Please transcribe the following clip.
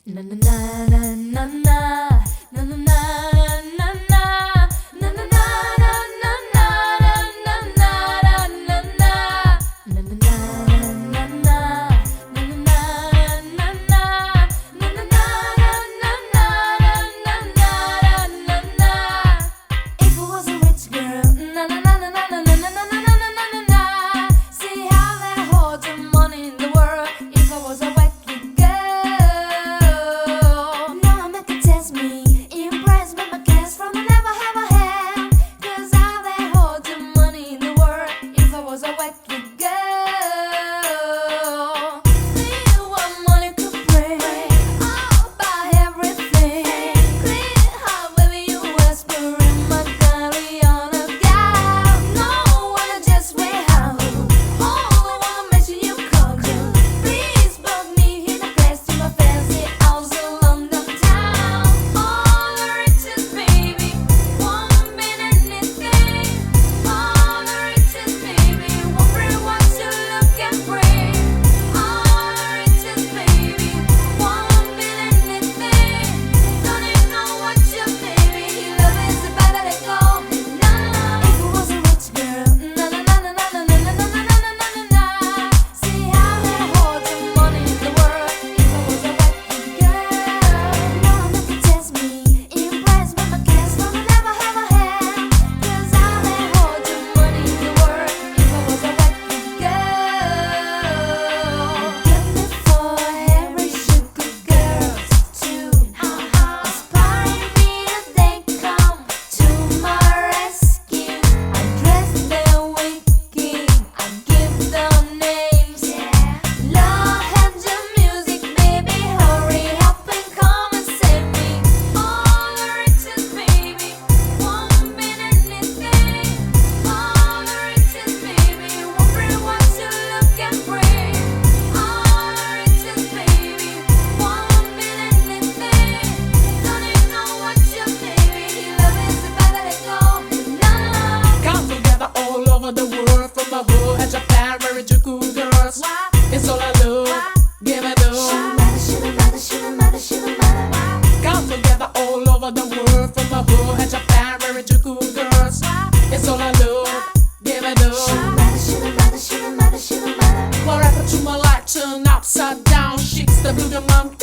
Na na na na na na na na na na na na na It's all I love, give it up. Come together all over the world, from my hood and Japan, married to cool girls. It's all I love, give it up. What happened to my life turned upside down? Shit's the blue mom.